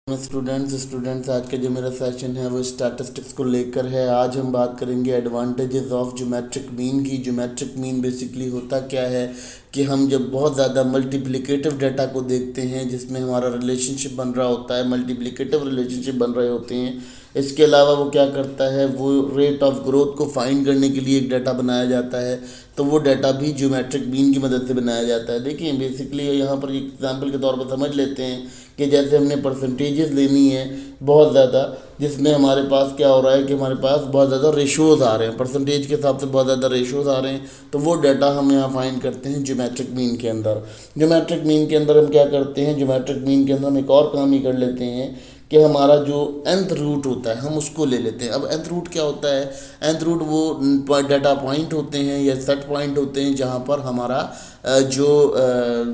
Students आज का जो मेरा सेशन है वो स्टैटिस्टिक्स को लेकर है। आज हम बात करेंगे एडवांटेजेस ऑफ ज्योमेट्रिक मीन की। ज्योमेट्रिक मीन बेसिकली होता क्या है कि हम जब बहुत ज़्यादा मल्टीप्लिकेटिव डाटा को देखते हैं जिसमें हमारा रिलेशनशिप बन रहा होता है, मल्टीप्लिकेटिव रिलेशनशिप बन रहे होते हैं। इसके अलावा वो क्या करता है, वो रेट ऑफ ग्रोथ को फाइंड करने के लिए एक डाटा बनाया जाता है, तो वो डाटा भी ज्योमेट्रिक मीन की मदद से बनाया जाता है। देखिए बेसिकली यहाँ पर एग्जांपल के तौर पर समझ लेते हैं कि जैसे हमने परसेंटेजेस लेनी है बहुत ज़्यादा, जिसमें हमारे पास क्या हो रहा है कि हमारे पास बहुत ज़्यादा रेशोज़ आ रहे हैं, परसेंटेज के हिसाब से बहुत ज़्यादा रेशोज़ आ रहे हैं, तो वो डाटा हम यहाँ फाइंड करते हैं ज्योमेट्रिक मीन के अंदर। ज्योमेट्रिक मीन के अंदर हम क्या करते हैं, ज्योमेट्रिक मीन के अंदर हम एक और काम ही कर लेते हैं कि हमारा जो nth रूट होता है हम उसको ले लेते हैं। अब nth रूट क्या होता है, nth रूट वो डाटा पॉइंट होते हैं या सेट पॉइंट होते हैं जहाँ पर हमारा जो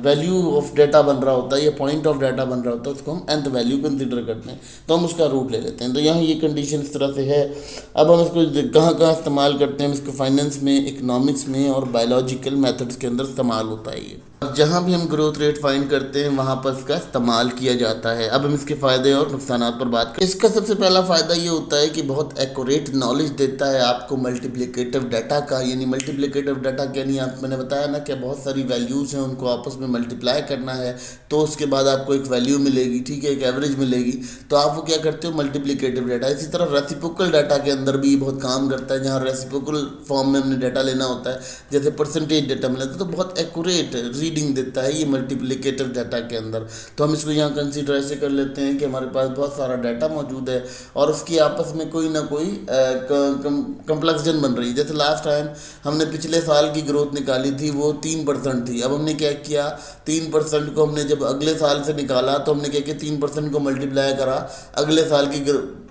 वैल्यू ऑफ डाटा बन रहा होता है या पॉइंट ऑफ डाटा बन रहा होता है उसको हम nth वैल्यू कंसिडर करते हैं, तो हम उसका रूट ले लेते हैं। तो यहाँ ये कंडीशन इस तरह से है। अब हम इसको कहाँ कहाँ इस्तेमाल करते हैं, इसको फाइनेंस में, इकोनॉमिक्स में और बायोलॉजिकल मेथड्स के अंदर इस्तेमाल होता है ये। जहाँ भी हम ग्रोथ रेट फाइंड करते हैं वहाँ पर इसका इस्तेमाल किया जाता है। अब हम इसके फ़ायदे और नुकसान पर बात करें। इसका सबसे पहला फ़ायदा ये होता है कि बहुत एक्यूरेट नॉलेज देता है आपको मल्टीप्लिकेटिव डाटा का। यानी मल्टीप्लिकेटिव डाटा क्या नहीं, आप मैंने बताया ना कि बहुत सारी वैल्यूज़ हैं, उनको आपस में मल्टीप्लाई करना है तो उसके बाद आपको एक वैल्यू मिलेगी, ठीक है, एक एवरेज मिलेगी, तो आप वो क्या करते हो, मल्टीप्लिकेटिव डाटा। इसी तरह रेसिप्रोकल डाटा के अंदर भी बहुत काम करता है, जहाँ रेसिप्रोकल फॉर्म में हमने डाटा लेना होता है, जैसे परसेंटेज डाटा मिला तो बहुत एक्यूरेट रीडिंग देता है ये मल्टीप्लिकेटिव डाटा के अंदर। तो हम इसको यहाँ कंसीडर ऐसे कर लेते हैं कि हमारे पास बहुत सारा डाटा मौजूद है और उसकी आपस में कोई ना कोई कंप्लेक्शन बन रही है। जैसे लास्ट टाइम हमने पिछले साल की ग्रोथ निकाली थी वो 3% थी। अब हमने क्या किया, 3% को हमने जब अगले साल से निकाला तो हमने क्या किया, 3% को मल्टीप्लाई करा अगले साल की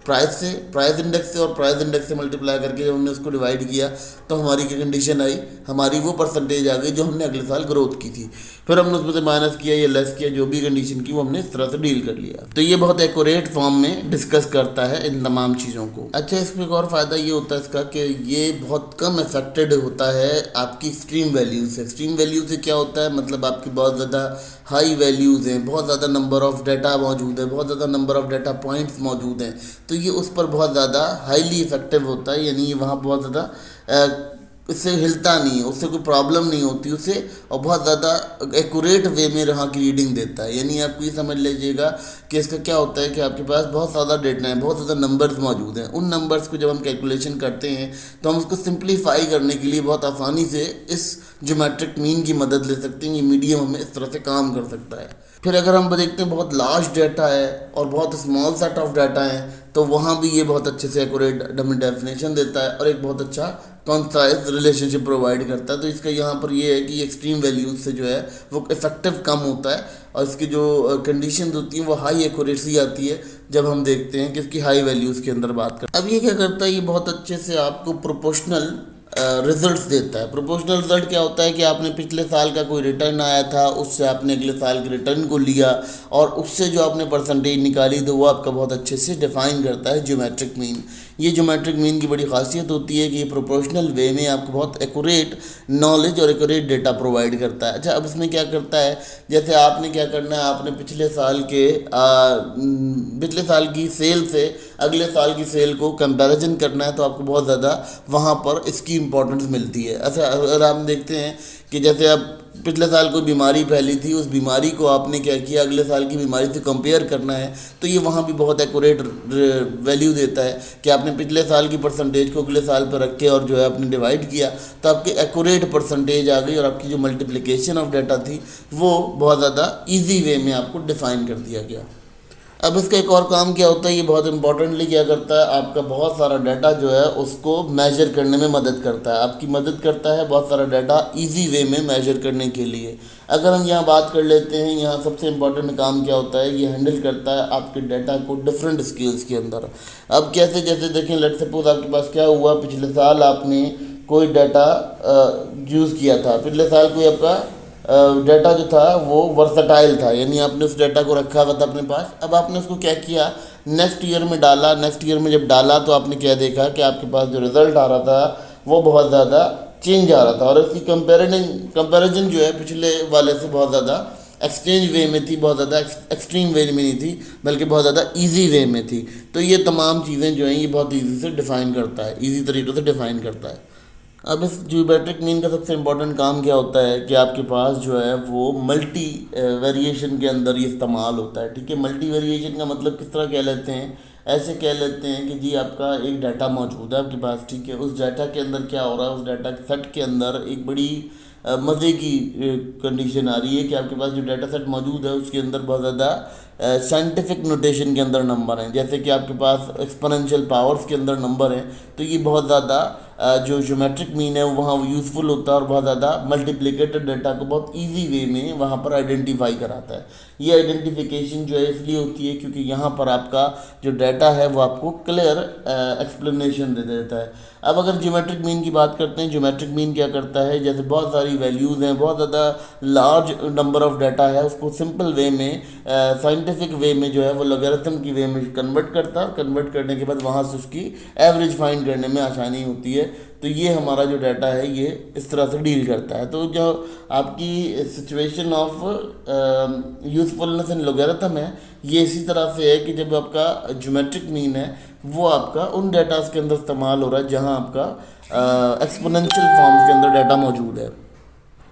प्राइस से, प्राइस इंडेक्स से, और प्राइस इंडेक्स से मल्टीप्लाई करके जब हमने उसको डिवाइड किया तो हमारी क्या कंडीशन आई, हमारी वो परसेंटेज आ गई जो हमने अगले साल ग्रोथ की थी। फिर हमने उसमें से माइनस किया या लेस किया, जो भी कंडीशन की वो हमने इस तरह से डील कर लिया। तो ये बहुत एक्यूरेट फॉर्म में डिस्कस करता है इन तमाम चीज़ों को। अच्छा, इसमें एक और फ़ायदा ये होता है इसका कि ये बहुत कम अफेक्टेड होता है आपकी एक्सट्रीम वैल्यू से। एक्सट्रीम वैल्यू से क्या होता है, मतलब आपकी बहुत ज़्यादा हाई वैल्यूज़ हैं, बहुत ज़्यादा नंबर ऑफ़ डाटा मौजूद है, बहुत ज़्यादा नंबर ऑफ़ डाटा पॉइंट्स मौजूद हैं, तो ये उस पर बहुत ज़्यादा हाईली इफेक्टिव होता है। यानी वहाँ बहुत ज़्यादा इससे हिलता नहीं है, उससे कोई प्रॉब्लम नहीं होती उसे, और बहुत ज़्यादा एक्यूरेट वे में यहाँ की रीडिंग देता है। यानी आप ये समझ लीजिएगा कि इसका क्या होता है कि आपके पास बहुत ज़्यादा डेटा है, बहुत ज़्यादा नंबर्स मौजूद हैं। उन नंबर्स को जब हम कैलकुलेशन करते हैं तो हम उसको सिंप्लीफाई करने के लिए बहुत आसानी से इस ज्योमेट्रिक मीन की मदद ले सकते हैं। ये मीडियम हमें इस तरह से काम कर सकता है। फिर अगर हम देखते हैं बहुत लार्ज डाटा है और बहुत स्मॉल सेट ऑफ डाटा है, तो वहाँ भी ये बहुत अच्छे से एक्यूरेट डेफिनेशन देता है और एक बहुत अच्छा कॉन्साइज रिलेशनशिप प्रोवाइड करता है। तो इसका यहाँ पर ये है कि एक्सट्रीम वैल्यूज से जो है वो इफेक्टिव कम होता है और इसकी जो कंडीशन होती हैं वो हाई एक्यूरेसी आती है जब हम देखते हैं कि इसकी हाई वैल्यूज़ के अंदर बात करें। अब ये क्या करता है, ये बहुत अच्छे से आपको प्रोपोर्शनल रिजल्ट्स देता है। प्रोपोर्शनल रिजल्ट क्या होता है कि आपने पिछले साल का कोई रिटर्न आया था, उससे आपने अगले साल के रिटर्न को लिया और उससे जो आपने परसेंटेज निकाली तो वो आपका बहुत अच्छे से डिफाइन करता है ज्योमेट्रिक मीन। ये ज्योमेट्रिक मीन की बड़ी खासियत होती है कि ये प्रोपोर्शनल वे में आपको बहुत एक्यूरेट नॉलेज और एक्यूरेट डेटा प्रोवाइड करता है। अच्छा, अब इसमें क्या करता है, जैसे आपने क्या करना है, आपने पिछले साल की सेल से अगले साल की सेल को कंपैरिजन करना है, तो आपको बहुत ज़्यादा वहाँ पर इसकी इम्पोर्टेंस मिलती है। अच्छा, अगर आप देखते हैं कि जैसे अब पिछले साल कोई बीमारी फैली थी, उस बीमारी को आपने क्या किया, अगले साल की बीमारी से कंपेयर करना है, तो ये वहाँ भी बहुत एक्यूरेट वैल्यू देता है कि आपने पिछले साल की परसेंटेज को अगले साल पर रख के और जो है आपने डिवाइड किया तो आपकी एक्यूरेट परसेंटेज आ गई और आपकी जो मल्टीप्लिकेशन ऑफ डाटा थी वो बहुत ज़्यादा ईजी वे में आपको डिफ़ाइन कर दिया गया। अब इसका एक और काम क्या होता है, ये बहुत इंपॉर्टेंटली क्या करता है, आपका बहुत सारा डाटा जो है उसको मेजर करने में मदद करता है, आपकी मदद करता है बहुत सारा डाटा इजी वे में मेजर करने के लिए। अगर हम यहाँ बात कर लेते हैं, यहाँ सबसे इम्पॉर्टेंट काम क्या होता है, ये हैंडल करता है आपके डाटा को डिफरेंट स्केल्स के अंदर। अब कैसे, जैसे देखें, लेट सपोज आपके पास क्या हुआ, पिछले साल आपने कोई डाटा यूज़ किया था, पिछले साल कोई आपका डाटा जो था वो वर्सटाइल था, यानी आपने उस डाटा को रखा हुआ था अपने पास। अब आपने उसको क्या किया, नेक्स्ट ईयर में डाला। नेक्स्ट ईयर में जब डाला तो आपने क्या देखा कि आपके पास जो रिज़ल्ट आ रहा था वो बहुत ज़्यादा चेंज आ रहा था और इसकी कंपैरिजन जो है पिछले वाले से बहुत ज़्यादा एक्सचेंज वे में थी, बहुत ज़्यादा एक्सट्रीम वे में नहीं थी, बल्कि बहुत ज़्यादा ईजी वे में थी। तो ये तमाम चीज़ें जो हैं ये बहुत ईजी से डिफ़ाइन करता है, ईजी तरीक़ों से डिफ़ाइन करता है। अब इस ज्योमेट्रिक मीन का सबसे इम्पोर्टेंट काम क्या होता है कि आपके पास जो है वो मल्टी वेरिएशन के अंदर ये इस्तेमाल होता है। ठीक है, मल्टी वेरिएशन का मतलब किस तरह कह लेते हैं, ऐसे कह लेते हैं कि जी आपका एक डाटा मौजूद है आपके पास, ठीक है, उस डाटा के अंदर क्या हो रहा है, उस डाटा के सेट के अंदर एक बड़ी मज़े की कंडीशन आ रही है कि आपके पास जो डाटा सेट मौजूद है उसके अंदर बहुत ज़्यादा साइंटिफिक नोटेशन के अंदर नंबर हैं। जैसे कि आपके पास एक्सपोनेंशियल पावर्स के अंदर नंबर हैं, तो ये बहुत ज़्यादा जो ज्योमेट्रिक मीन है वहाँ वो यूज़फुल होता है और बहुत ज़्यादा मल्टीप्लिकेटेड डाटा को बहुत इजी वे में वहाँ पर आइडेंटिफाई कराता है। ये आइडेंटिफिकेशन जो है इसलिए होती है क्योंकि यहाँ पर आपका जो डाटा है वो आपको क्लियर एक्सप्लेनेशन दे देता है। अब अगर ज्योमेट्रिक मीन की बात करते हैं, ज्योमेट्रिक मीन क्या करता है, जैसे बहुत सारी वैल्यूज़ हैं, बहुत ज़्यादा लार्ज नंबर ऑफ डाटा है, उसको सिंपल वे में साइंटिफिक वे में जो है वो लॉगरिथम की वे में कन्वर्ट करता है, और कन्वर्ट करने के बाद वहाँ से उसकी एवरेज फाइंड करने में आसानी होती है। तो ये हमारा जो डाटा है ये इस तरह से डील करता है। तो जो आपकी situation of usefulness in logarithm है ये इसी तरह से है कि जब आपका ज्योमेट्रिक मीन है वो आपका उन डाटास के अंदर इस्तेमाल हो रहा है जहाँ आपका एक्सपोनेंशियल फॉर्म्स के अंदर डाटा मौजूद है।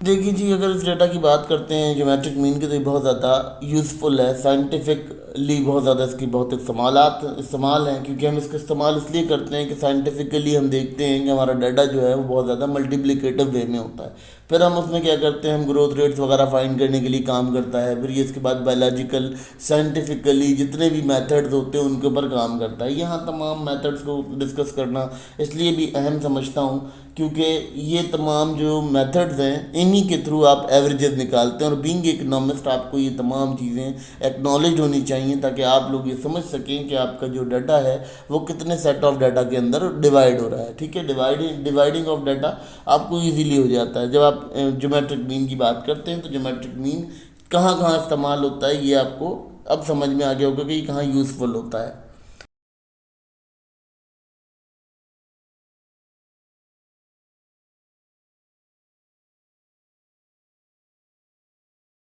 देखिए जी, अगर इस डाटा की बात करते हैं ज्योमेट्रिक मीन की, तो ये बहुत ज़्यादा यूज़फुल है, साइंटिफिकली बहुत ज़्यादा इसकी बहुत इस्तेमाल हैं, क्योंकि हम इसका इस्तेमाल इसलिए करते हैं कि साइंटिफिकली हम देखते हैं कि हमारा डाटा जो है वो बहुत ज़्यादा मल्टीप्लिकेटिव वे में होता है। फिर हम उसमें क्या करते हैं, हम ग्रोथ रेट्स वगैरह फाइंड करने के लिए काम करता है। फिर ये इसके बाद बायोलॉजिकल साइंटिफिकली जितने भी मेथड्स होते हैं उनके ऊपर काम करता है। यहाँ तमाम मेथड्स को डिस्कस करना इसलिए भी अहम समझता हूँ क्योंकि ये तमाम जो मेथड्स हैं इन्हीं के थ्रू आप एवरेजेस निकालते हैं, और बीइंग इकोनॉमिस्ट आपको ये तमाम चीज़ें एक्नॉलेज होनी चाहिए ताकि आप लोग ये समझ सकें कि आपका जो डाटा है वो कितने सेट ऑफ डाटा के अंदर डिवाइड हो रहा है। ठीक है, डिवाइडिंग ऑफ डाटा आपको ईजीली हो जाता है। जब आप ज्योमेट्रिक मीन की बात करते हैं तो ज्योमेट्रिक मीन कहाँ कहाँ इस्तेमाल होता है ये आपको अब समझ में आ गया होगा कि ये कहाँ यूज़फुल होता है।